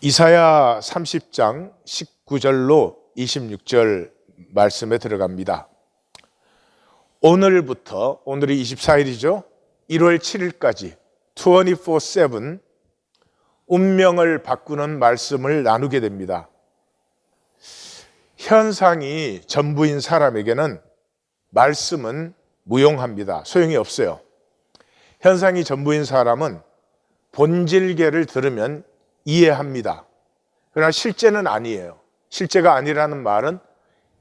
이사야 30장 19절로 26절 말씀에 들어갑니다. 오늘부터, 오늘이 24일이죠. 1월 7일까지 24/7 운명을 바꾸는 말씀을 나누게 됩니다. 현상이 전부인 사람에게는 말씀은 무용합니다. 소용이 없어요. 현상이 전부인 사람은 본질계를 들으면 이해합니다. 그러나 실제는 아니에요. 실제가 아니라는 말은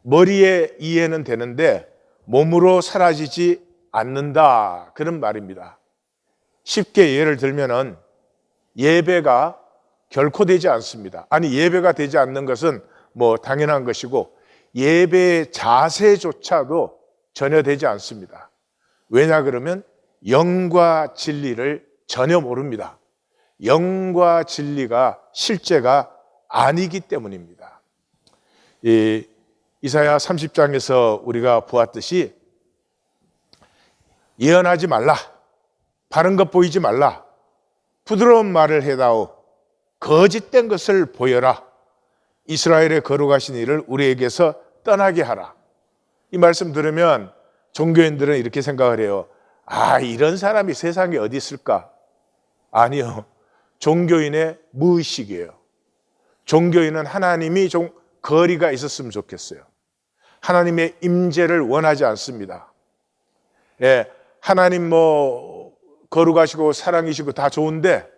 머리에 이해는 되는데 몸으로 사라지지 않는다, 그런 말입니다. 쉽게 예를 들면은 예배가 결코 되지 않습니다. 아니, 예배가 되지 않는 것은 뭐 당연한 것이고 예배의 자세조차도 전혀 되지 않습니다. 왜냐 그러면 영과 진리를 전혀 모릅니다. 영과 진리가 실제가 아니기 때문입니다. 이사야 30장에서 우리가 보았듯이 예언하지 말라, 바른 것 보이지 말라, 부드러운 말을 해다오, 거짓된 것을 보여라, 이스라엘의 거룩하신 이를 우리에게서 떠나게 하라. 이 말씀 들으면 종교인들은 이렇게 생각을 해요. 아, 이런 사람이 세상에 어디 있을까? 아니요, 종교인의 무의식이에요. 종교인은 하나님이 좀 거리가 있었으면 좋겠어요. 하나님의 임재를 원하지 않습니다. 예, 하나님 거룩하시고 사랑이시고 다 좋은데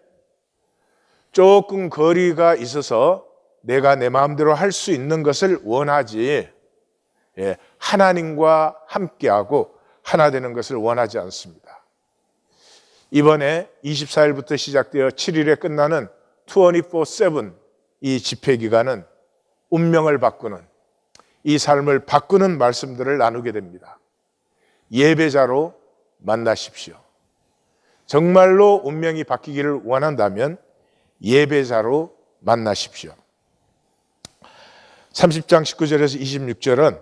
조금 거리가 있어서 내가 내 마음대로 할 수 있는 것을 원하지, 예, 하나님과 함께하고 하나 되는 것을 원하지 않습니다. 이번에 24일부터 시작되어 7일에 끝나는 24/7 이 집회 기간은 운명을 바꾸는, 이 삶을 바꾸는 말씀들을 나누게 됩니다. 예배자로 만나십시오. 정말로 운명이 바뀌기를 원한다면 예배자로 만나십시오. 30장 19절에서 26절은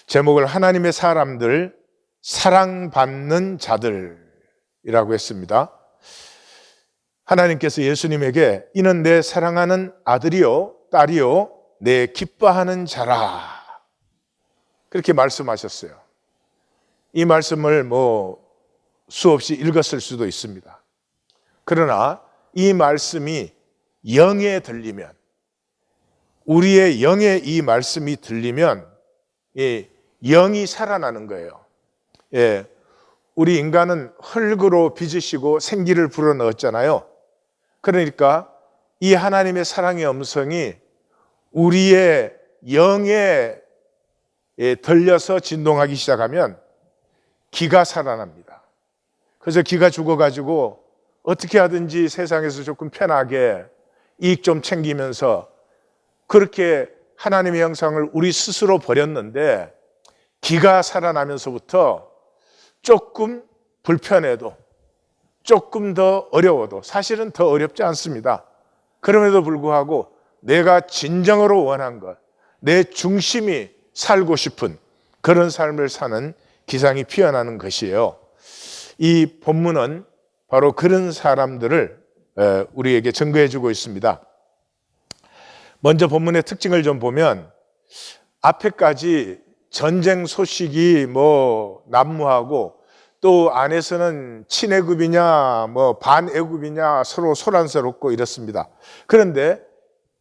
제목을 하나님의 사람들, 사랑받는 자들이라고 했습니다. 하나님께서 예수님에게 이는 내 사랑하는 아들이요 딸이요 내 기뻐하는 자라, 그렇게 말씀하셨어요. 이 말씀을 수없이 읽었을 수도 있습니다. 그러나 이 말씀이 영에 들리면, 우리의 영에 이 말씀이 들리면 영이 살아나는 거예요. 예, 우리 인간은 흙으로 빚으시고 생기를 불어넣었잖아요. 그러니까 이 하나님의 사랑의 음성이 우리의 영에 들려서 진동하기 시작하면 기가 살아납니다. 그래서 기가 죽어가지고 어떻게 하든지 세상에서 조금 편하게 이익 좀 챙기면서 그렇게 하나님의 형상을 우리 스스로 버렸는데, 기가 살아나면서부터 조금 불편해도, 조금 더 어려워도, 사실은 더 어렵지 않습니다. 그럼에도 불구하고 내가 진정으로 원한 것, 내 중심이 살고 싶은 그런 삶을 사는 기상이 피어나는 것이에요. 이 본문은 바로 그런 사람들을 우리에게 증거해 주고 있습니다. 먼저 본문의 특징을 좀 보면 앞에까지 전쟁 소식이 난무하고, 또 안에서는 친애굽이냐 반애굽이냐 서로 소란스럽고 이렇습니다. 그런데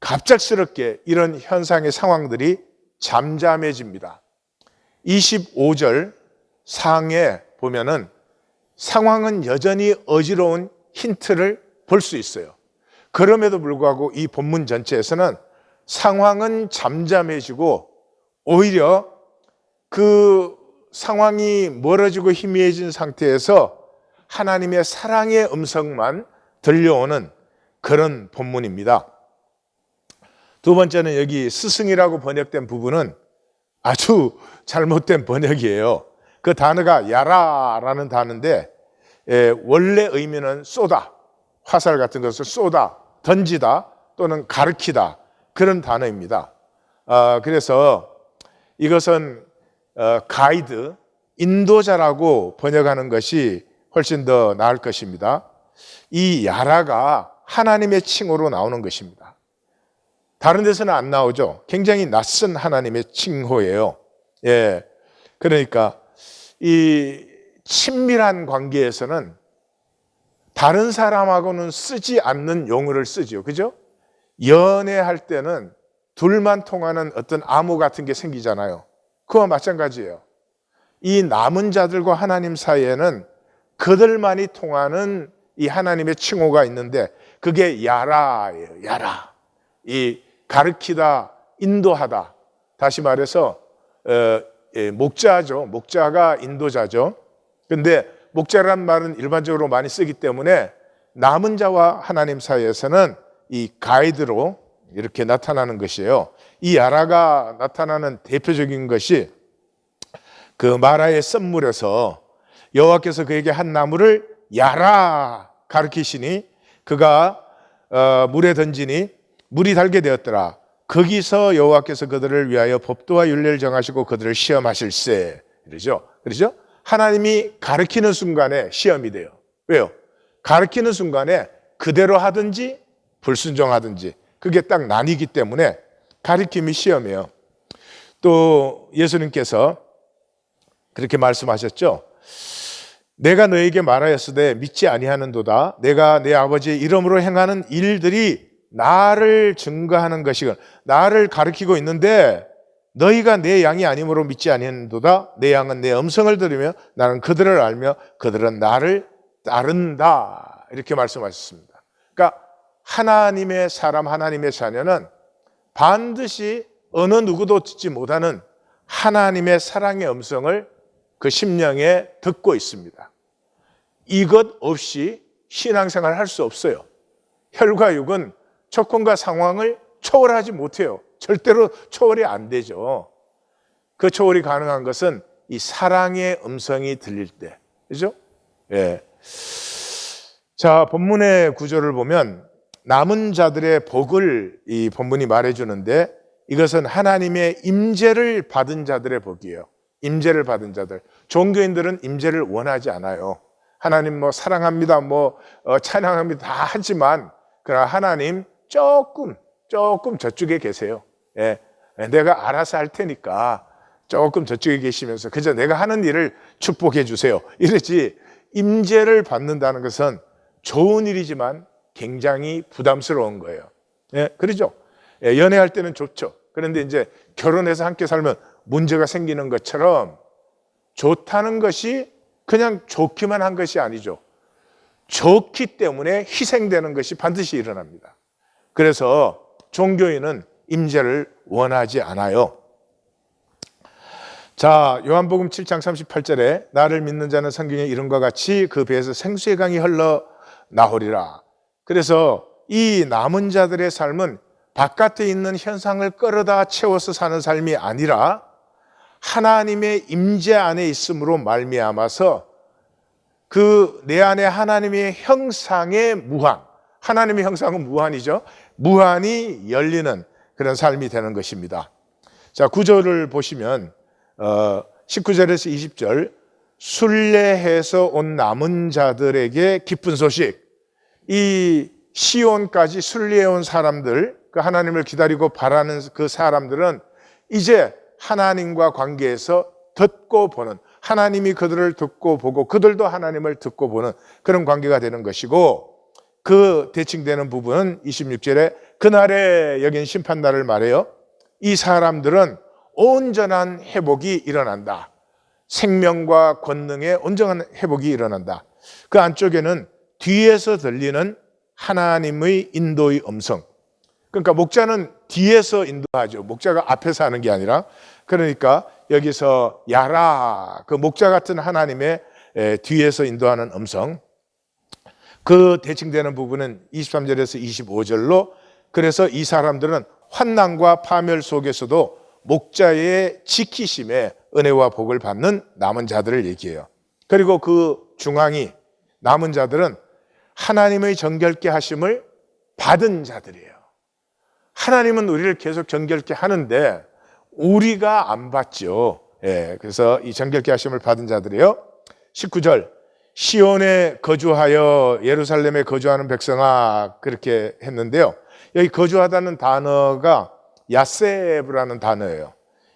갑작스럽게 이런 현상의 상황들이 잠잠해집니다. 25절 상에 보면은 상황은 여전히 어지러운 힌트를 볼 수 있어요. 그럼에도 불구하고 이 본문 전체에서는 상황은 잠잠해지고 오히려 그 상황이 멀어지고 희미해진 상태에서 하나님의 사랑의 음성만 들려오는 그런 본문입니다. 두 번째는 여기 스승이라고 번역된 부분은 아주 잘못된 번역이에요. 그 단어가 야라라는 단어인데 원래 의미는 쏘다, 화살 같은 것을 쏘다, 던지다 또는 가르치다, 그런 단어입니다. 그래서 이것은 가이드, 인도자라고 번역하는 것이 훨씬 더 나을 것입니다. 이 야라가 하나님의 칭호로 나오는 것입니다. 다른 데서는 안 나오죠. 굉장히 낯선 하나님의 칭호예요. 예. 그러니까 이 친밀한 관계에서는 다른 사람하고는 쓰지 않는 용어를 쓰죠. 그죠? 연애할 때는 둘만 통하는 어떤 암호 같은 게 생기잖아요. 그와 마찬가지예요. 이 남은 자들과 하나님 사이에는 그들만이 통하는 이 하나님의 칭호가 있는데 그게 야라예요. 야라. 이 가르치다, 인도하다. 다시 말해서 목자죠. 목자가 인도자죠. 근데 목자란 말은 일반적으로 많이 쓰기 때문에 남은 자와 하나님 사이에서는 이 가이드로 이렇게 나타나는 것이에요. 이 야라가 나타나는 대표적인 것이 그 마라의 썸물에서 여호와께서 그에게 한 나무를 야라 가르치시니 그가 물에 던지니 물이 달게 되었더라. 거기서 여호와께서 그들을 위하여 법도와 율례를 정하시고 그들을 시험하실세. 그러죠? 하나님이 가르치는 순간에 시험이 돼요. 왜요? 가르치는 순간에 그대로 하든지 불순종하든지 그게 딱 나뉘기 때문에 가르침이 시험이에요. 또 예수님께서 그렇게 말씀하셨죠. 내가 너에게 말하였으되 믿지 아니하는도다. 내가 내 아버지의 이름으로 행하는 일들이 나를 증거하는 것이건 나를 가르치고 있는데 너희가 내 양이 아니므로 믿지 아니하는도다. 내 양은 내 음성을 들으며 나는 그들을 알며 그들은 나를 따른다. 이렇게 말씀하셨습니다. 그러니까 하나님의 사람, 하나님의 자녀는 반드시 어느 누구도 듣지 못하는 하나님의 사랑의 음성을 그 심령에 듣고 있습니다. 이것 없이 신앙생활을 할 수 없어요. 혈과 육은 조건과 상황을 초월하지 못해요. 절대로 초월이 안 되죠. 그 초월이 가능한 것은 이 사랑의 음성이 들릴 때. 그죠? 예. 자, 본문의 구조를 보면 남은 자들의 복을 이 본문이 말해주는데 이것은 하나님의 임재를 받은 자들의 복이에요. 임재를 받은 자들. 종교인들은 임재를 원하지 않아요. 하나님 사랑합니다, 찬양합니다 다 하지만 그러나 하나님 조금 저쪽에 계세요. 예. 내가 알아서 할 테니까 조금 저쪽에 계시면서 그저 내가 하는 일을 축복해 주세요. 이러지 임재를 받는다는 것은 좋은 일이지만 굉장히 부담스러운 거예요. 예, 그러죠? 예, 연애할 때는 좋죠. 그런데 이제 결혼해서 함께 살면 문제가 생기는 것처럼 좋다는 것이 그냥 좋기만 한 것이 아니죠. 좋기 때문에 희생되는 것이 반드시 일어납니다. 그래서 종교인은 임재를 원하지 않아요. 자, 요한복음 7장 38절에 나를 믿는 자는 성경의 이름과 같이 그 배에서 생수의 강이 흘러 나오리라. 그래서 이 남은 자들의 삶은 바깥에 있는 현상을 끌어다 채워서 사는 삶이 아니라 하나님의 임재 안에 있음으로 말미암아서 그 내 안에 하나님의 형상의 무한, 하나님의 형상은 무한이죠. 무한이 열리는 그런 삶이 되는 것입니다. 자, 9절을 보시면 19절에서 20절 순례해서 온 남은 자들에게 기쁜 소식. 이 시온까지 순례해 온 사람들, 그 하나님을 기다리고 바라는 그 사람들은 이제 하나님과 관계에서 듣고 보는, 하나님이 그들을 듣고 보고 그들도 하나님을 듣고 보는 그런 관계가 되는 것이고, 그 대칭되는 부분은 26절에 그날에 여긴 심판날을 말해요. 이 사람들은 온전한 회복이 일어난다. 생명과 권능의 온전한 회복이 일어난다. 그 안쪽에는 뒤에서 들리는 하나님의 인도의 음성. 그러니까 목자는 뒤에서 인도하죠. 목자가 앞에서 하는 게 아니라. 그러니까 여기서 야라, 그 목자 같은 하나님의 뒤에서 인도하는 음성. 그 대칭되는 부분은 23절에서 25절로, 그래서 이 사람들은 환난과 파멸 속에서도 목자의 지키심에 은혜와 복을 받는 남은 자들을 얘기해요. 그리고 그 중앙이 남은 자들은 하나님의 정결케 하심을 받은 자들이에요. 하나님은 우리를 계속 정결케 하는데 우리가 안 받죠. 예, 그래서 이 정결케 하심을 받은 자들이에요. 19절 시온에 거주하여 예루살렘에 거주하는 백성아, 그렇게 했는데요. 여기 거주하다는 단어가 야세브라는 단어예요.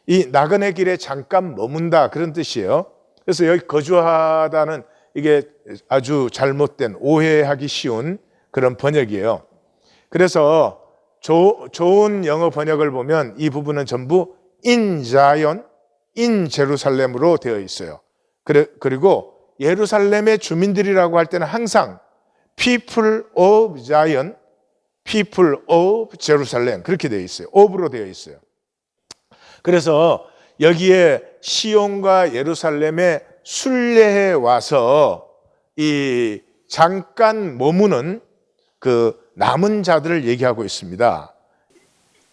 이 나그네 길에 잠깐 머문다, 그런 뜻이에요. 그래서 여기 거주하다는 이게 아주 잘못된, 오해하기 쉬운 그런 번역이에요. 그래서 좋은 영어 번역을 보면 이 부분은 전부 in Zion, in 제루살렘으로 되어 있어요. 그리고 예루살렘의 주민들이라고 할 때는 항상 people of Zion, people of Jerusalem, 그렇게 되어 있어요. of로 되어 있어요. 그래서 여기에 시온과 예루살렘에 순례해 와서 이 잠깐 머무는 그 남은 자들을 얘기하고 있습니다.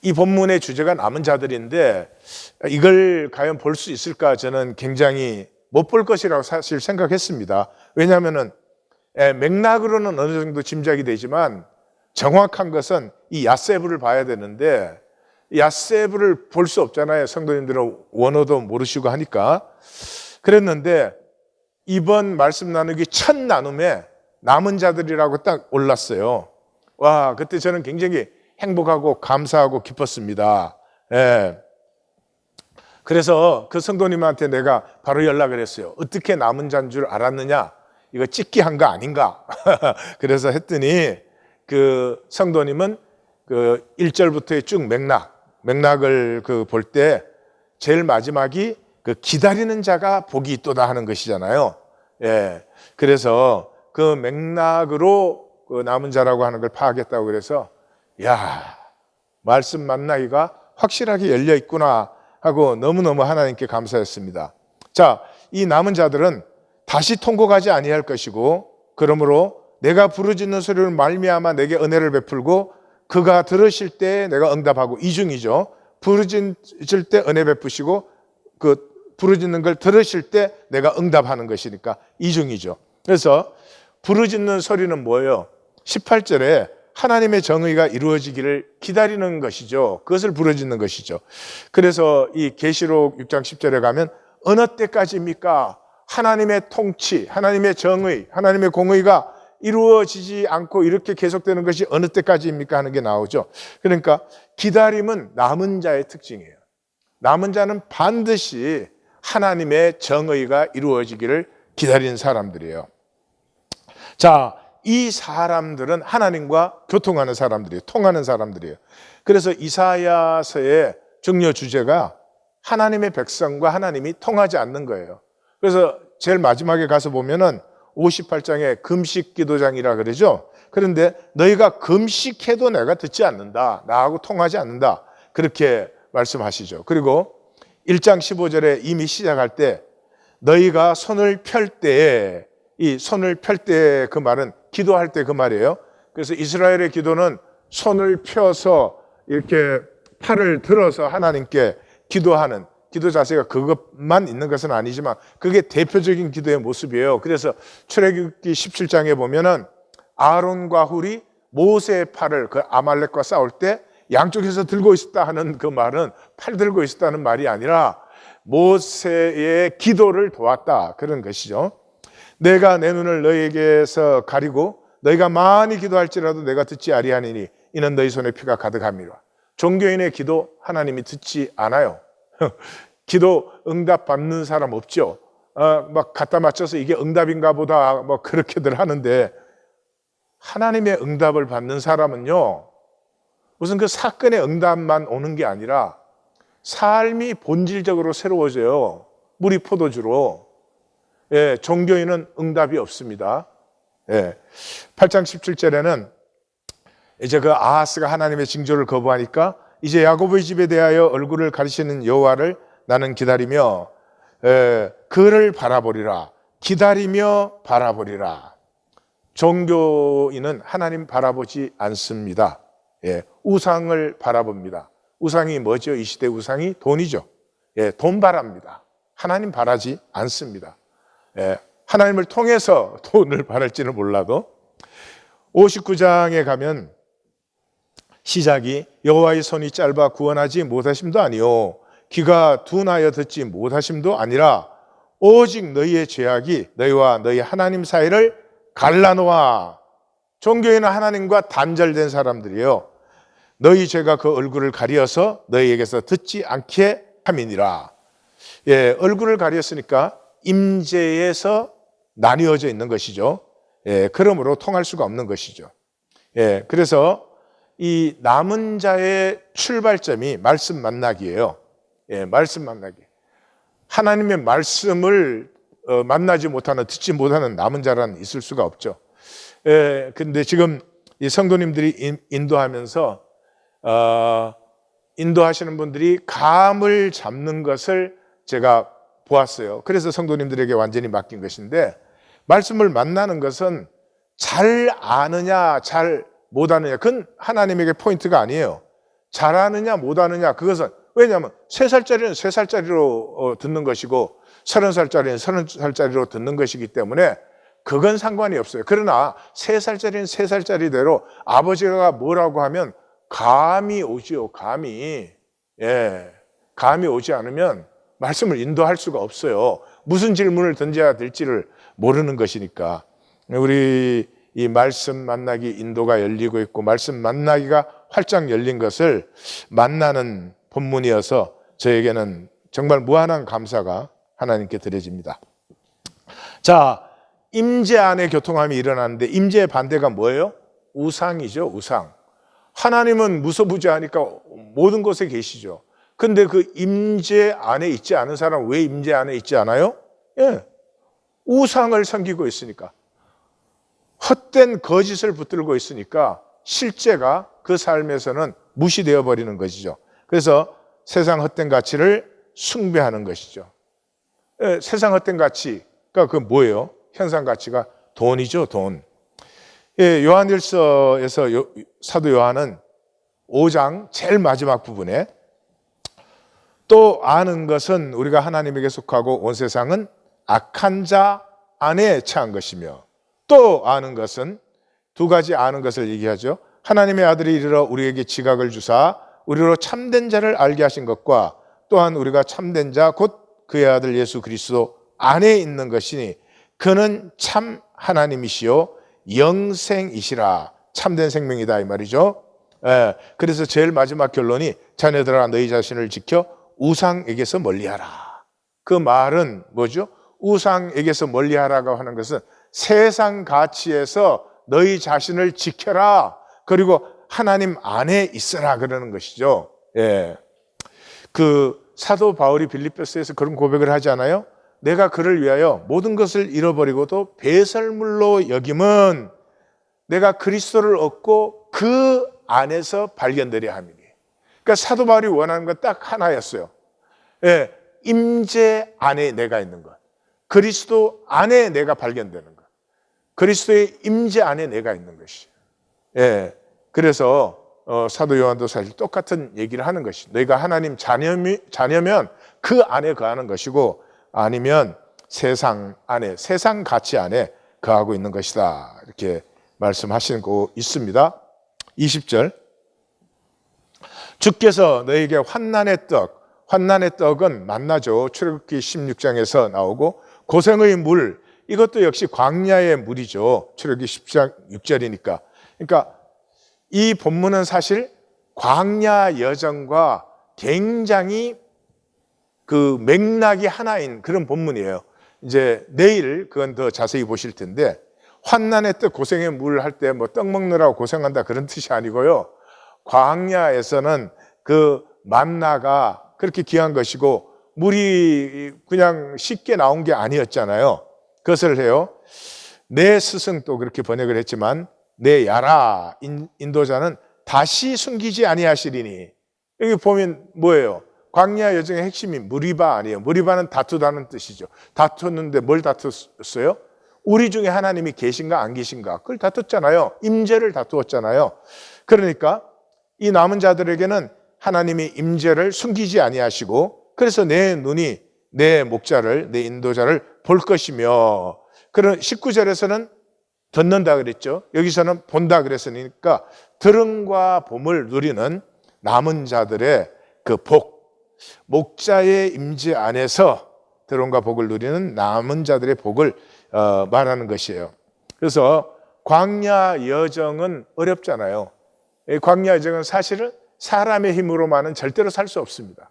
이 본문의 주제가 남은 자들인데 이걸 과연 볼 수 있을까, 저는 굉장히 못 볼 것이라고 사실 생각했습니다. 왜냐하면 맥락으로는 어느 정도 짐작이 되지만 정확한 것은 이 야세브를 봐야 되는데 야세브를 볼 수 없잖아요. 성도님들은 원어도 모르시고 하니까. 그랬는데 이번 말씀 나누기 첫 나눔에 남은 자들이라고 딱 올랐어요. 와, 그때 저는 굉장히 행복하고 감사하고 기뻤습니다. 예. 그래서 그 성도님한테 내가 바로 연락을 했어요. 어떻게 남은 자인 줄 알았느냐? 이거 찍기 한 거 아닌가? 그래서 했더니 그 성도님은 그 1절부터의 쭉 맥락을 그 볼 때 제일 마지막이 그 기다리는 자가 복이 있도다 하는 것이잖아요. 예. 그래서 그 맥락으로 그 남은 자라고 하는 걸 파악했다고 그래서 야, 말씀 만나기가 확실하게 열려 있구나 하고 너무너무 하나님께 감사했습니다. 자, 이 남은 자들은 다시 통곡하지 아니할 것이고 그러므로 내가 부르짖는 소리를 말미암아 내게 은혜를 베풀고 그가 들으실 때 내가 응답하고, 이중이죠. 부르짖을 때 은혜 베푸시고 그 부르짖는 걸 들으실 때 내가 응답하는 것이니까 이중이죠. 그래서 부르짖는 소리는 뭐예요? 18절에 하나님의 정의가 이루어지기를 기다리는 것이죠. 그것을 부르짖는 것이죠. 그래서 이 계시록 6장 10절에 가면 어느 때까지입니까? 하나님의 통치, 하나님의 정의, 하나님의 공의가 이루어지지 않고 이렇게 계속되는 것이 어느 때까지입니까? 하는 게 나오죠. 그러니까 기다림은 남은 자의 특징이에요. 남은 자는 반드시 하나님의 정의가 이루어지기를 기다리는 사람들이에요. 자, 이 사람들은 하나님과 교통하는 사람들이에요. 통하는 사람들이에요. 그래서 이사야서의 중요 주제가 하나님의 백성과 하나님이 통하지 않는 거예요. 그래서 제일 마지막에 가서 보면은 58장에 금식 기도장이라 그러죠. 그런데 너희가 금식해도 내가 듣지 않는다. 나하고 통하지 않는다. 그렇게 말씀하시죠. 그리고 1장 15절에 이미 시작할 때 너희가 손을 펼 때에, 이 손을 펼 때 그 말은 기도할 때 그 말이에요. 그래서 이스라엘의 기도는 손을 펴서 이렇게 팔을 들어서 하나님께 기도하는 기도 자세가 그것만 있는 것은 아니지만 그게 대표적인 기도의 모습이에요. 그래서 출애굽기 17장에 보면은 아론과 훌이 모세의 팔을 그 아말렉과 싸울 때 양쪽에서 들고 있었다 하는 그 말은 팔 들고 있었다는 말이 아니라 모세의 기도를 도왔다, 그런 것이죠. 내가 내 눈을 너희에게서 가리고 너희가 많이 기도할지라도 내가 듣지 아니하니니 이는 너희 손에 피가 가득함이라. 종교인의 기도 하나님이 듣지 않아요. 기도 응답 받는 사람 없죠. 막 갖다 맞춰서 이게 응답인가 보다 뭐 그렇게들 하는데 하나님의 응답을 받는 사람은요, 무슨 그 사건의 응답만 오는 게 아니라 삶이 본질적으로 새로워져요. 물이 포도주로. 예, 종교인은 응답이 없습니다. 예, 8장 17절에는 이제 그 아하스가 하나님의 징조를 거부하니까 이제 야곱의 집에 대하여 얼굴을 가리시는 여호와를 나는 기다리며 그를 바라보리라. 기다리며 바라보리라. 종교인은 하나님 바라보지 않습니다. 예, 우상을 바라봅니다. 우상이 뭐죠? 이 시대 우상이 돈이죠. 예, 돈 바랍니다. 하나님 바라지 않습니다. 예, 하나님을 통해서 돈을 바랄지는 몰라도 59장에 가면 시작이 여호와의 손이 짧아 구원하지 못하심도 아니요 귀가 둔하여 듣지 못하심도 아니라 오직 너희의 죄악이 너희와 너희 하나님 사이를 갈라놓아. 종교인은 하나님과 단절된 사람들이에요. 너희 죄가 그 얼굴을 가리어서 너희에게서 듣지 않게 함이니라. 예, 얼굴을 가렸으니까 임재에서 나뉘어져 있는 것이죠. 예, 그러므로 통할 수가 없는 것이죠. 예, 그래서 이 남은 자의 출발점이 말씀 만나기예요. 예, 말씀 만나기. 하나님의 말씀을 만나지 못하는, 듣지 못하는 남은 자란 있을 수가 없죠. 예, 근데 지금 이 성도님들이 인도하면서 인도하시는 분들이 감을 잡는 것을 제가 보았어요. 그래서 성도님들에게 완전히 맡긴 것인데, 말씀을 만나는 것은 잘 아느냐 잘 못아느냐, 그건 하나님에게 포인트가 아니에요. 잘 아느냐 못아느냐, 그것은 왜냐하면 3살짜리는 3살짜리로 듣는 것이고 30살짜리는 30살짜리로 듣는 것이기 때문에 그건 상관이 없어요. 그러나 3살짜리는 3살짜리대로 아버지가 뭐라고 하면 감이 오지요. 감이. 예, 감이 오지 않으면 말씀을 인도할 수가 없어요. 무슨 질문을 던져야 될지를 모르는 것이니까. 우리 이 말씀 만나기 인도가 열리고 있고, 말씀 만나기가 활짝 열린 것을 만나는 본문이어서 저에게는 정말 무한한 감사가 하나님께 드려집니다. 자, 임재 안에 교통함이 일어나는데, 임재의 반대가 뭐예요? 우상이죠. 우상. 하나님은 무소부지하니까 모든 곳에 계시죠. 근데 그 임재 안에 있지 않은 사람은 왜 임재 안에 있지 않아요? 예, 우상을 섬기고 있으니까, 헛된 거짓을 붙들고 있으니까 실제가 그 삶에서는 무시되어 버리는 것이죠. 그래서 세상 헛된 가치를 숭배하는 것이죠. 예, 세상 헛된 가치가 그 뭐예요? 현상 가치가 돈이죠, 돈. 예, 요한일서에서 사도 요한은 5장 제일 마지막 부분에 또 아는 것은 우리가 하나님에게 속하고 온 세상은 악한 자 안에 처한 것이며, 또 아는 것은, 2가지 아는 것을 얘기하죠. 하나님의 아들이 이르러 우리에게 지각을 주사 우리로 참된 자를 알게 하신 것과, 또한 우리가 참된 자 곧 그의 아들 예수 그리스도 안에 있는 것이니 그는 참 하나님이시요 영생이시라. 참된 생명이다 이 말이죠. 예, 그래서 제일 마지막 결론이 자녀들아 너희 자신을 지켜 우상에게서 멀리하라. 그 말은 뭐죠? 우상에게서 멀리하라고 하는 것은 세상 가치에서 너희 자신을 지켜라. 그리고 하나님 안에 있어라 그러는 것이죠. 예. 그 사도 바울이 빌립보서에서 그런 고백을 하지 않아요? 내가 그를 위하여 모든 것을 잃어버리고도 배설물로 여김은 내가 그리스도를 얻고 그 안에서 발견되려 함이니. 그러니까 사도 바울이 원하는 건 딱 하나였어요. 예, 임재 안에 내가 있는 것, 그리스도 안에 내가 발견되는 것, 그리스도의 임재 안에 내가 있는 것이. 예, 그래서 사도 요한도 사실 똑같은 얘기를 하는 것이, 너희가 하나님 자녀면 그 안에 거하는 것이고, 아니면 세상 안에, 세상 가치 안에 거하고 있는 것이다, 이렇게 말씀하시고 있습니다. 20절, 주께서 너에게 환난의 떡은 만나죠. 출애굽기 16장에서 나오고, 고생의 물, 이것도 역시 광야의 물이죠. 출애굽기 10장 6절이니까. 그러니까 이 본문은 사실 광야 여정과 굉장히 그 맥락이 하나인 그런 본문이에요. 이제 내일 그건 더 자세히 보실 텐데, 환난의 떡, 고생의 물 할 때 뭐 떡 먹느라고 고생한다 그런 뜻이 아니고요. 광야에서는 그 만나가 그렇게 귀한 것이고 물이 그냥 쉽게 나온 게 아니었잖아요. 그것을 해요. 내 스승 또 그렇게 번역을 했지만, 내 야라 인도자는 다시 숨기지 아니하시리니. 여기 보면 뭐예요? 광야 여정의 핵심이 무리바 아니에요. 무리바는 다투다는 뜻이죠. 다투는데 뭘 다투었어요? 우리 중에 하나님이 계신가 안 계신가, 그걸 다투었잖아요. 임재를 다투었잖아요. 그러니까 이 남은 자들에게는 하나님이 임재를 숨기지 아니하시고, 그래서 내 눈이 내 목자를, 내 인도자를 볼 것이며, 그런 19절에서는 듣는다 그랬죠. 여기서는 본다 그랬으니까 들음과 봄을 누리는 남은 자들의 그 복, 목자의 임재 안에서 들어옴과 복을 누리는 남은 자들의 복을 말하는 것이에요. 그래서 광야 여정은 어렵잖아요. 이 광야 여정은 사실은 사람의 힘으로만은 절대로 살 수 없습니다.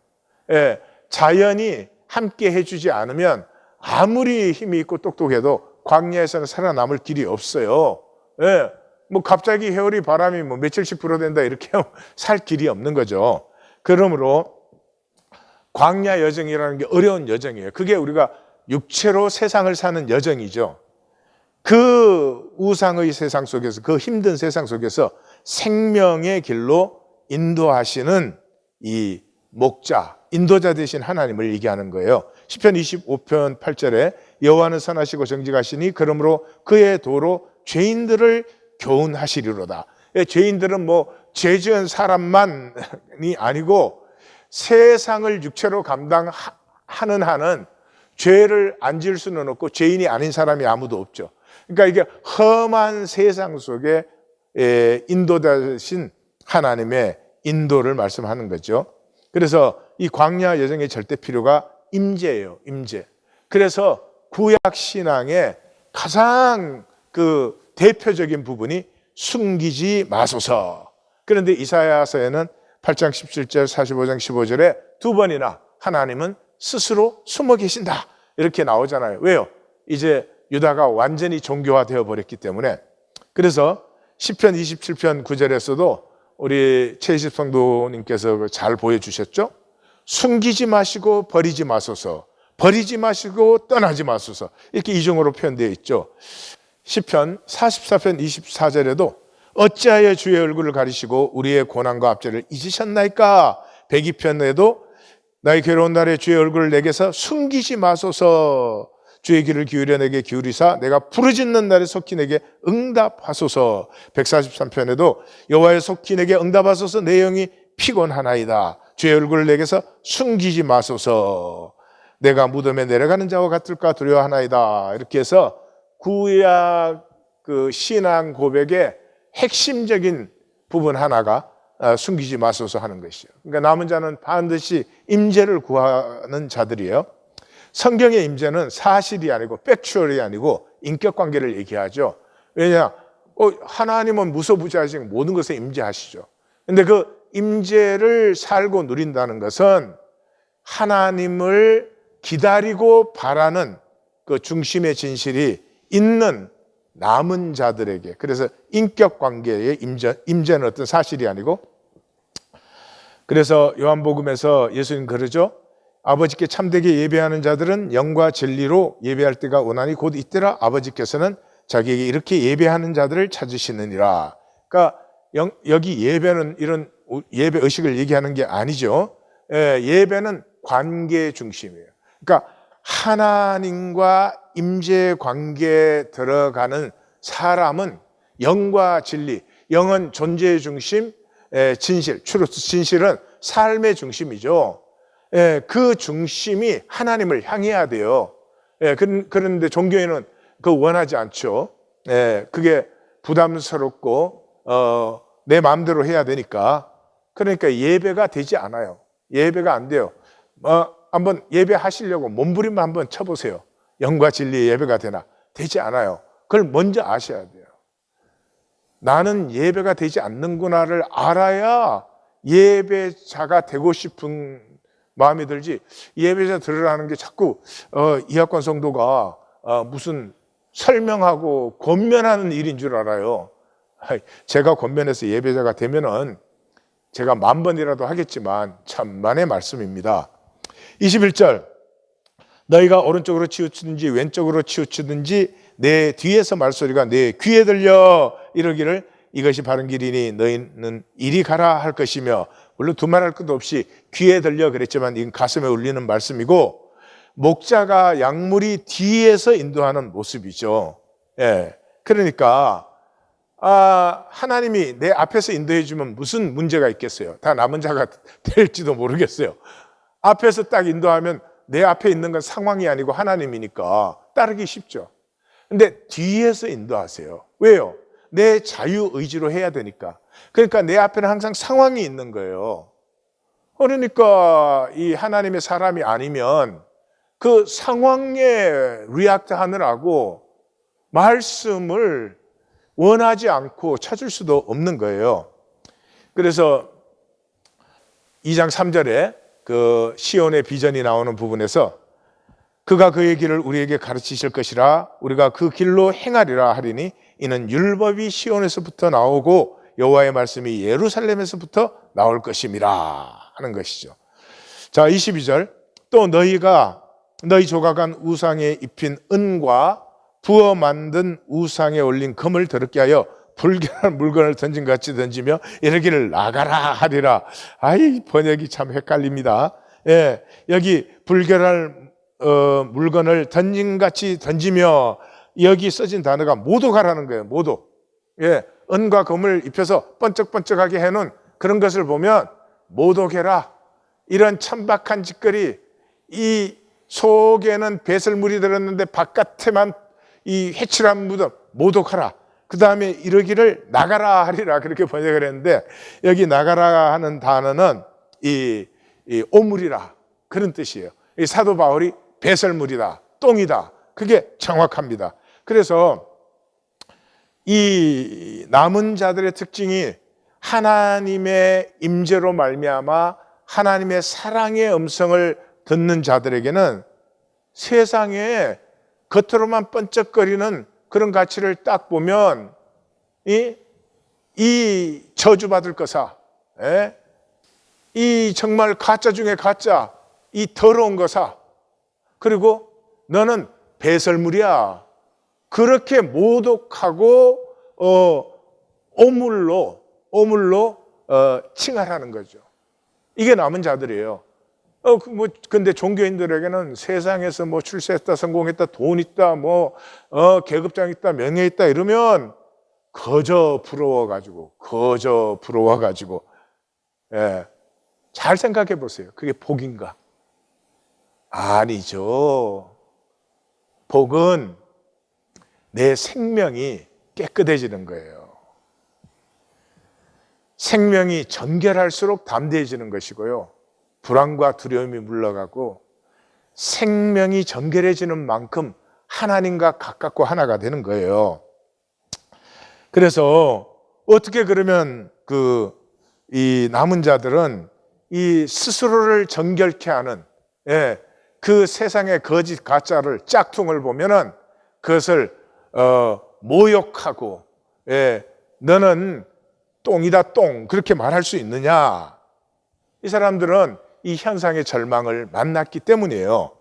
예, 자연이 함께 해주지 않으면 아무리 힘이 있고 똑똑해도 광야에서는 살아남을 길이 없어요. 예, 뭐 갑자기 해오리 바람이 뭐 며칠씩 불어댄다 이렇게 살 길이 없는 거죠. 그러므로 광야 여정이라는 게 어려운 여정이에요. 그게 우리가 육체로 세상을 사는 여정이죠. 그 우상의 세상 속에서, 그 힘든 세상 속에서 생명의 길로 인도하시는 이 목자, 인도자 되신 하나님을 얘기하는 거예요. 시편 25편 8절에 여호와는 선하시고 정직하시니 그러므로 그의 도로 죄인들을 교훈하시리로다. 죄인들은 뭐 죄 지은 사람만이 아니고 세상을 육체로 감당하는 한은 죄를 안 지을 수는 없고 죄인이 아닌 사람이 아무도 없죠. 그러니까 이게 험한 세상 속에 인도자신 하나님의 인도를 말씀하는 거죠. 그래서 이 광야 여정의 절대 필요가 임재예요. 임재. 그래서 구약 신앙의 가장 그 대표적인 부분이 숨기지 마소서. 그런데 이사야서에는 8장 17절, 45장 15절에 두 번이나 하나님은 스스로 숨어 계신다 이렇게 나오잖아요. 왜요? 이제 유다가 완전히 종교화되어 버렸기 때문에. 그래서 시편 27편 9절에서도 우리 최희십 성도님께서 잘 보여주셨죠? 숨기지 마시고 버리지 마소서, 버리지 마시고 떠나지 마소서, 이렇게 이중으로 표현되어 있죠. 시편 44편 24절에도 어찌하여 주의 얼굴을 가리시고 우리의 고난과 압제를 잊으셨나이까. 102편에도 나의 괴로운 날에 주의 얼굴을 내게서 숨기지 마소서, 주의 귀를 기울여 내게 기울이사 내가 부르짖는 날에 속히 내게 응답하소서. 143편에도 여호와의 속히 내게 응답하소서, 내 영이 피곤하나이다. 주의 얼굴을 내게서 숨기지 마소서, 내가 무덤에 내려가는 자와 같을까 두려워하나이다. 이렇게 해서 구약 그 신앙 고백의 핵심적인 부분 하나가 숨기지 마소서 하는 것이죠. 그러니까 남은 자는 반드시 임재를 구하는 자들이에요. 성경의 임재는 사실이 아니고 팩추얼이 아니고 인격 관계를 얘기하죠. 왜냐? 하나님은 무소부지하신 모든 것에 임재하시죠. 근데 그 임재를 살고 누린다는 것은 하나님을 기다리고 바라는 그 중심의 진실이 있는 남은 자들에게, 그래서 인격 관계의 임재는 어떤 사실이 아니고, 그래서 요한복음에서 예수님 그러죠. 아버지께 참되게 예배하는 자들은 영과 진리로 예배할 때가 오나니 곧 이때라. 아버지께서는 자기에게 이렇게 예배하는 자들을 찾으시느니라. 그러니까 여기 예배는 이런 예배 의식을 얘기하는 게 아니죠. 예배는 관계 중심이에요. 그러니까 하나님과 임재 관계에 들어가는 사람은 영과 진리, 영은 존재의 중심, 진실, 추루스, 진실은 삶의 중심이죠. 그 중심이 하나님을 향해야 돼요. 그런데 종교인은 그거 원하지 않죠. 그게 부담스럽고 내 마음대로 해야 되니까. 그러니까 예배가 되지 않아요. 예배가 안 돼요. 한번 예배하시려고 몸부림만 한번 쳐보세요. 영과 진리의 예배가 되나? 되지 않아요. 그걸 먼저 아셔야 돼요. 나는 예배가 되지 않는구나를 알아야 예배자가 되고 싶은 마음이 들지, 예배자 들으라는 게 자꾸 이학관 성도가 무슨 설명하고 권면하는 일인 줄 알아요. 제가 권면해서 예배자가 되면은 제가 10,000번이라도 하겠지만 천만의 말씀입니다. 21절, 너희가 오른쪽으로 치우치든지 왼쪽으로 치우치든지 내 뒤에서 말소리가 내 귀에 들려 이러기를 이것이 바른 길이니 너희는 이리 가라 할 것이며, 물론 두말할 것도 없이 귀에 들려 그랬지만 이건 가슴에 울리는 말씀이고, 목자가 양무리 뒤에서 인도하는 모습이죠. 그러니까 하나님이 내 앞에서 인도해 주면 무슨 문제가 있겠어요? 다 남은 자가 될지도 모르겠어요. 앞에서 딱 인도하면 내 앞에 있는 건 상황이 아니고 하나님이니까 따르기 쉽죠. 근데 뒤에서 인도하세요. 왜요? 내 자유의지로 해야 되니까. 그러니까 내 앞에는 항상 상황이 있는 거예요. 그러니까 이 하나님의 사람이 아니면 그 상황에 리액트 하느라고 말씀을 원하지 않고 찾을 수도 없는 거예요. 그래서 2장 3절에 그 시온의 비전이 나오는 부분에서 그가 그의 길을 우리에게 가르치실 것이라 우리가 그 길로 행하리라 하리니 이는 율법이 시온에서부터 나오고 여호와의 말씀이 예루살렘에서부터 나올 것임이라 하는 것이죠. 자, 22절 또 너희가 너희 조각한 우상에 입힌 은과 부어 만든 우상에 올린 금을 더럽게 하여 불결한 물건을 던진 것 같이 던지며 이르기를 나가라 하리라. 아이, 번역이 참 헷갈립니다. 예, 여기 불결한 물건을 던진 같이 던지며 여기 써진 단어가 모독하라는 거예요. 모독. 예, 은과 금을 입혀서 번쩍번쩍하게 해놓은 그런 것을 보면 모독해라. 이런 천박한 짓거리, 이 속에는 배설물이 들었는데 바깥에만 이 회칠한 무덤, 모독하라. 그 다음에 이르기를 나가라 하리라, 그렇게 번역을 했는데 여기 나가라 하는 단어는 이 오물이라, 그런 뜻이에요. 이 사도 바울이 배설물이다, 똥이다, 그게 정확합니다. 그래서 이 남은 자들의 특징이 하나님의 임재로 말미암아 하나님의 사랑의 음성을 듣는 자들에게는 세상에 겉으로만 번쩍거리는 그런 가치를 딱 보면 이 저주받을 거사, 이 정말 가짜 중에 가짜, 이 더러운 거사, 그리고 너는 배설물이야, 그렇게 모독하고 오물로 칭하라는 거죠. 이게 남은 자들이에요. 근데 종교인들에게는 세상에서 뭐 출세했다, 성공했다, 돈 있다, 계급장 있다, 명예 있다 이러면 거저 부러워가지고, 예. 잘 생각해 보세요. 그게 복인가? 아니죠. 복은 내 생명이 깨끗해지는 거예요. 생명이 정결할수록 담대해지는 것이고요. 불안과 두려움이 물러가고 생명이 정결해지는 만큼 하나님과 가깝고 하나가 되는 거예요. 그래서 어떻게 그러면 이 남은 자들은 이 스스로를 정결케 하는 그 세상의 거짓 가짜를, 짝퉁을 보면은 그것을 모욕하고 너는 똥이다 똥, 그렇게 말할 수 있느냐? 이 사람들은 이 현상의 절망을 만났기 때문이에요.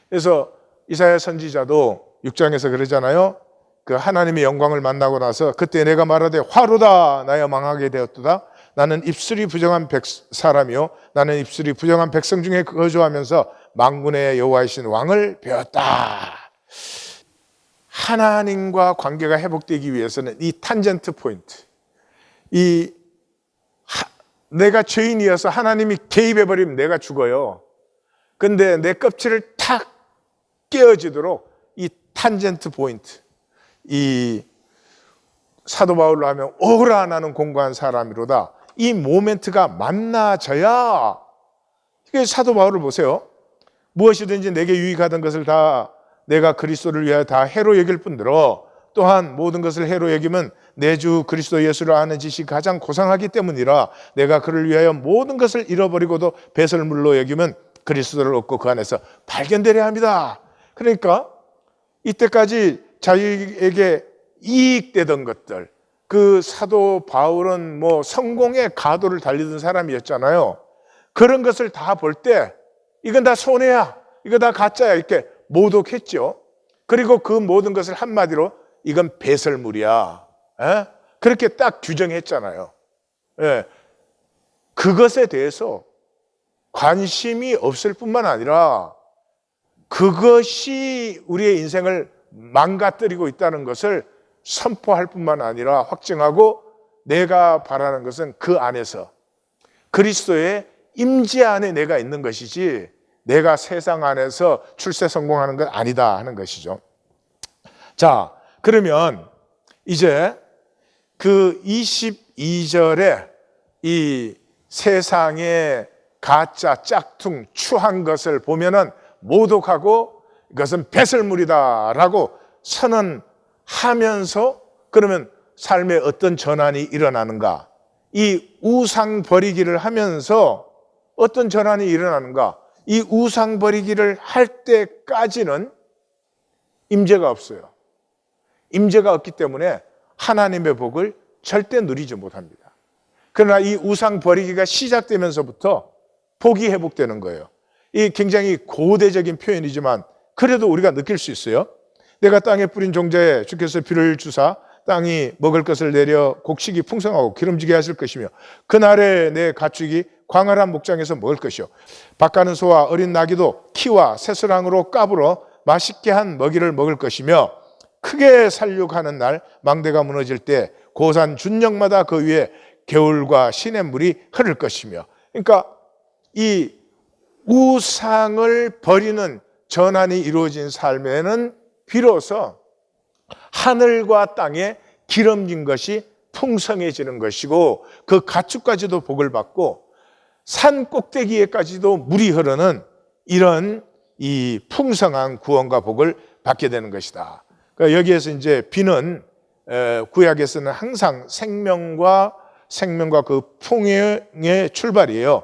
그래서 이사야 선지자도 6장에서 그러잖아요. 그 하나님의 영광을 만나고 나서 그때 내가 말하되 화로다 나여 망하게 되었도다. 나는 입술이 부정한 사람이요 나는 입술이 부정한 백성 중에 거주하면서 만군의 여호와이신 왕을 배웠다. 하나님과 관계가 회복되기 위해서는 이 탄젠트 포인트, 내가 죄인이어서 하나님이 개입해버리면 내가 죽어요. 근데 내 껍질을 탁 깨어지도록 이 탄젠트 포인트, 이 사도 바울로 하면 오라 나는 공고한 사람이로다, 이 모멘트가 만나져야. 이게 사도 바울을 보세요. 무엇이든지 내게 유익하던 것을 다 내가 그리스도를 위하여 다 해로 여길 뿐더러 또한 모든 것을 해로 여기면 내 주 그리스도 예수를 아는 지식이 가장 고상하기 때문이라 내가 그를 위하여 모든 것을 잃어버리고도 배설물로 여기면 그리스도를 얻고 그 안에서 발견되려 합니다. 그러니까 이때까지 자기에게 이익되던 것들, 그 사도 바울은 성공의 가도를 달리던 사람이었잖아요. 그런 것을 다 볼 때 이건 다 손해야, 이거 다 가짜야, 이렇게 모독했죠. 그리고 그 모든 것을 한마디로 이건 배설물이야, 그렇게 딱 규정했잖아요. 그것에 대해서 관심이 없을 뿐만 아니라 그것이 우리의 인생을 망가뜨리고 있다는 것을 선포할 뿐만 아니라 확증하고, 내가 바라는 것은 그 안에서 그리스도의 임재 안에 내가 있는 것이지 내가 세상 안에서 출세 성공하는 건 아니다 하는 것이죠. 자, 그러면 이제 그 22절에 이 세상의 가짜 짝퉁 추한 것을 보면은 모독하고 이것은 배설물이다라고 선언하면서 그러면 삶에 어떤 전환이 일어나는가? 이 우상 버리기를 하면서 어떤 전환이 일어나는가? 이 우상 버리기를 할 때까지는 임재가 없어요. 임재가 없기 때문에 하나님의 복을 절대 누리지 못합니다. 그러나 이 우상 버리기가 시작되면서부터 복이 회복되는 거예요. 이 굉장히 고대적인 표현이지만 그래도 우리가 느낄 수 있어요. 내가 땅에 뿌린 종자에 주께서 비를 주사 땅이 먹을 것을 내려 곡식이 풍성하고 기름지게 하실 것이며 그날에 내 가축이 광활한 목장에서 먹을 것이요 밭가는 소와 어린 나귀도 키와 새수랑으로 까불어 맛있게 한 먹이를 먹을 것이며 크게 살육하는 날 망대가 무너질 때 고산 준영마다 그 위에 개울과 시냇물이 흐를 것이며, 그러니까 이 우상을 버리는 전환이 이루어진 삶에는 비로소 하늘과 땅에 기름진 것이 풍성해지는 것이고 그 가축까지도 복을 받고 산 꼭대기에까지도 물이 흐르는 이런 이 풍성한 구원과 복을 받게 되는 것이다. 그러니까 여기에서 이제 비는 구약에서는 항상 생명과 그 풍요의 출발이에요.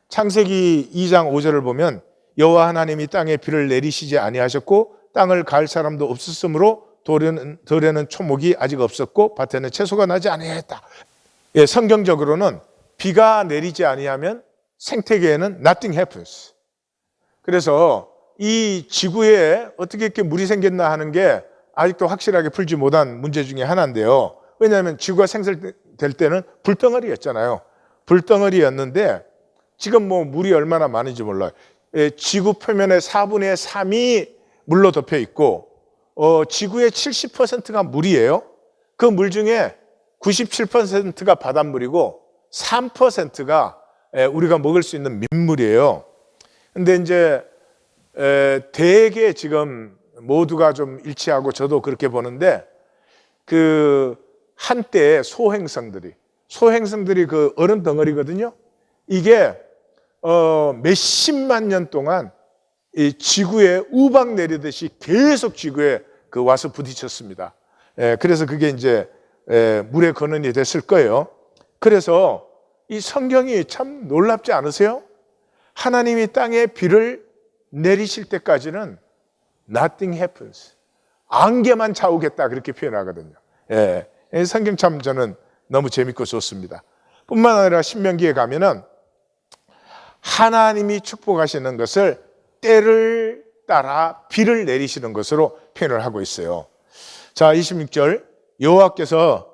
창세기 2장 5절을 보면 여호와 하나님이 땅에 비를 내리시지 아니하셨고 땅을 갈 사람도 없었으므로 들에는 초목이 아직 없었고 밭에는 채소가 나지 아니하였다. 예, 성경적으로는 비가 내리지 아니하면 생태계에는 nothing happens. 그래서 이 지구에 어떻게 이렇게 물이 생겼나 하는 게 아직도 확실하게 풀지 못한 문제 중에 하나인데요. 왜냐하면 지구가 생성될 때는 불덩어리였잖아요. 불덩어리였는데 지금 뭐 물이 얼마나 많은지 몰라요. 지구 표면의 4분의 3이 물로 덮여 있고 지구의 70%가 물이에요. 그 물 중에 97%가 바닷물이고 3%가 우리가 먹을 수 있는 민물이에요. 근데 이제 대개 지금 모두가 좀 일치하고 저도 그렇게 보는데 그 한때 소행성들이 그 얼음 덩어리거든요. 이게 몇십만 년 동안 이 지구에 우박 내리듯이 계속 지구에 그 와서 부딪혔습니다. 그래서 그게 이제 물의 근원이 됐을 거예요. 그래서 이 성경이 참 놀랍지 않으세요? 하나님이 땅에 비를 내리실 때까지는 nothing happens. 안개만 차오겠다 그렇게 표현하거든요. 성경 참 저는 너무 재밌고 좋습니다. 뿐만 아니라 신명기에 가면은 하나님이 축복하시는 것을 때를 따라 비를 내리시는 것으로 표현을 하고 있어요. 자, 26절 여호와께서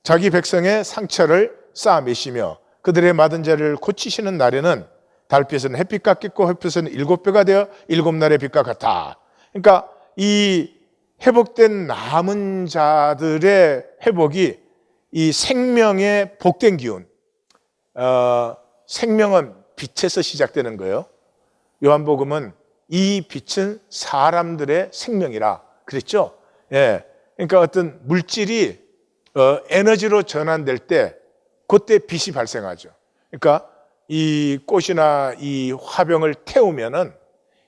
자기 백성의 상처를 쌓아매시며 그들의 맞은 자를 고치시는 날에는 달빛은 햇빛 같겠고 햇빛은 7배가 되어 7날의 빛과 같아. 그러니까 이 회복된 남은 자들의 회복이 이 생명의 복된 기운, 생명은 빛에서 시작되는 거예요. 요한복음은 이 빛은 사람들의 생명이라 그랬죠. 그러니까 어떤 물질이 에너지로 전환될 때 그때 빛이 발생하죠. 그러니까 이 꽃이나 이 화병을 태우면은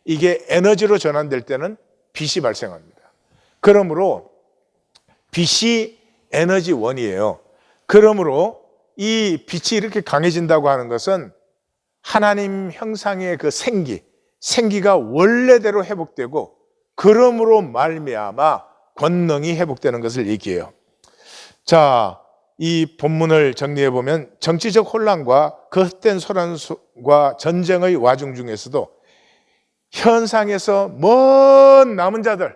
이게 에너지로 전환될 때는 빛이 발생합니다. 그러므로 빛이 에너지원이에요. 그러므로 이 빛이 이렇게 강해진다고 하는 것은 하나님 형상의 그 생기가 원래대로 회복되고 그러므로 말미암아 권능이 회복되는 것을 얘기해요. 자, 이 본문을 정리해 보면 정치적 혼란과 그 헛된 소란과 전쟁의 와중 중에서도 현상에서 먼 남은 자들,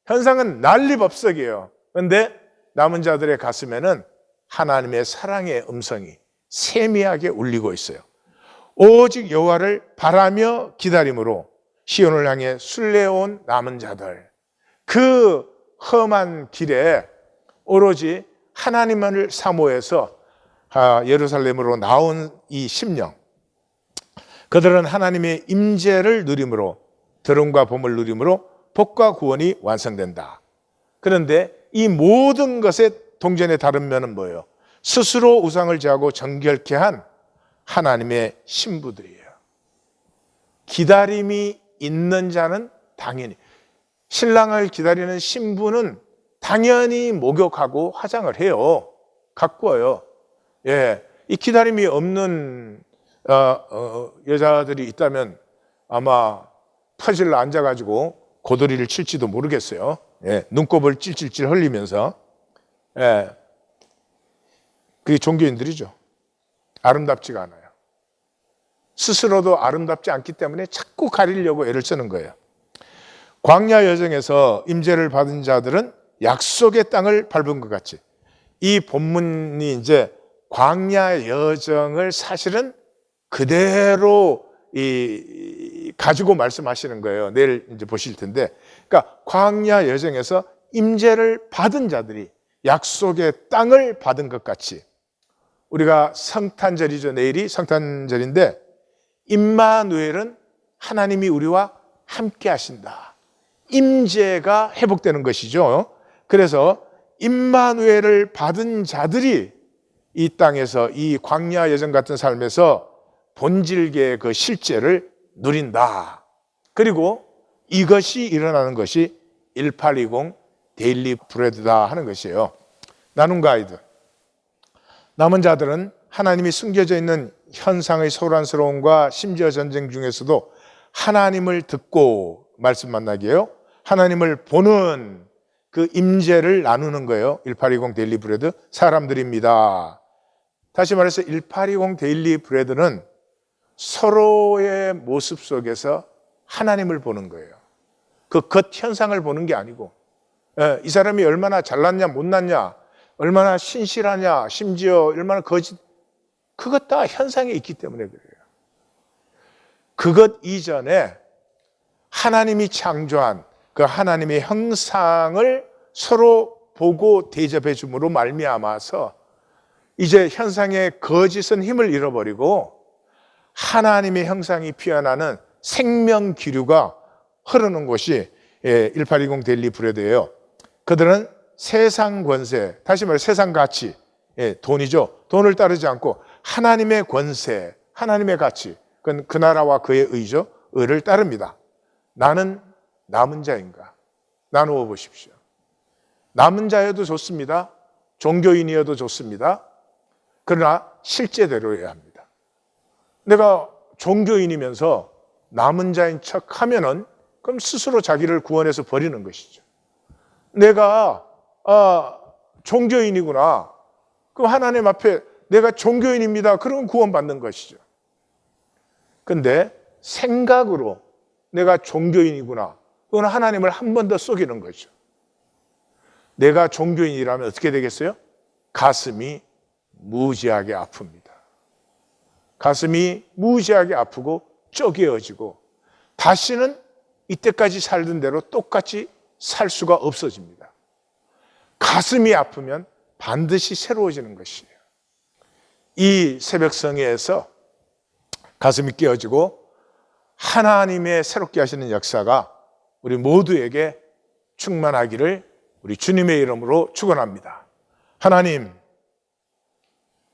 현상은 난리법석이에요. 그런데 남은 자들의 가슴에는 하나님의 사랑의 음성이 세미하게 울리고 있어요. 오직 여호와를 바라며 기다림으로 시온을 향해 순례해온 남은 자들, 그 험한 길에 오로지 하나님만을 사모해서 예루살렘으로 나온 이 심령, 그들은 하나님의 임재를 누림으로 들음과 봄을 누림으로 복과 구원이 완성된다. 그런데 이 모든 것의 동전의 다른 면은 뭐예요? 스스로 우상을 제하고 정결케 한 하나님의 신부들이에요. 기다림이 있는 자는 당연히, 신랑을 기다리는 신부는 당연히 목욕하고 화장을 해요. 가꾸어요. 예, 이 기다림이 없는 여자들이 있다면 아마 퍼질러 앉아가지고 고도리를 칠지도 모르겠어요. 예, 눈곱을 찔찔찔 흘리면서. 예, 그게 종교인들이죠. 아름답지가 않아요. 스스로도 아름답지 않기 때문에 자꾸 가리려고 애를 쓰는 거예요. 광야 여정에서 임재를 받은 자들은 약속의 땅을 밟은 것 같이, 이 본문이 이제 광야 여정을 사실은 그대로 가지고 말씀하시는 거예요. 내일 이제 보실 텐데, 그러니까 광야 여정에서 임재를 받은 자들이 약속의 땅을 받은 것 같이, 우리가 성탄절이죠. 내일이 성탄절인데, 임마누엘은 하나님이 우리와 함께 하신다. 임재가 회복되는 것이죠. 그래서 임마누엘을 받은 자들이 이 땅에서, 이 광야 여정 같은 삶에서 본질계의 그 실제를 누린다. 그리고 이것이 일어나는 것이 1820 데일리 브레드다 하는 것이에요. 나눔 가이드. 남은 자들은 하나님이 숨겨져 있는 현상의 소란스러움과 심지어 전쟁 중에서도 하나님을 듣고 말씀 만나기에요. 하나님을 보는 그 임재를 나누는 거예요. 1820 데일리 브레드 사람들입니다. 다시 말해서 1820 데일리 브레드는 서로의 모습 속에서 하나님을 보는 거예요. 그 겉 현상을 보는 게 아니고, 이 사람이 얼마나 잘났냐 못났냐, 얼마나 신실하냐, 심지어 얼마나 거짓, 그것 다 현상에 있기 때문에 그래요. 그것 이전에 하나님이 창조한 그 하나님의 형상을 서로 보고 대접해 줌으로 말미암아서 이제 현상의 거짓은 힘을 잃어버리고 하나님의 형상이 피어나는 생명 기류가 흐르는 곳이 1820 데일리 브레드예요. 그들은 세상 권세, 다시 말해 세상 가치, 돈이죠. 돈을 따르지 않고 하나님의 권세, 하나님의 가치, 그건 그 나라와 그의 의죠. 의를 따릅니다. 나는 남은 자인가? 나누어 보십시오. 남은 자여도 좋습니다. 종교인이어도 좋습니다. 그러나 실제대로여야 합니다. 내가 종교인이면서 남은 자인 척 하면은 그럼 스스로 자기를 구원해서 버리는 것이죠. 내가 종교인이구나. 그럼 하나님 앞에 내가 종교인입니다. 그러면 구원받는 것이죠. 근데 생각으로 내가 종교인이구나. 그건 하나님을 한 번 더 속이는 거죠. 내가 종교인이라면 어떻게 되겠어요? 가슴이 무지하게 아픕니다. 가슴이 무지하게 아프고 쪼개어지고 다시는 이때까지 살던 대로 똑같이 살 수가 없어집니다. 가슴이 아프면 반드시 새로워지는 것이에요. 이 새벽성회에서 가슴이 깨어지고 하나님의 새롭게 하시는 역사가 우리 모두에게 충만하기를 우리 주님의 이름으로 축원합니다. 하나님,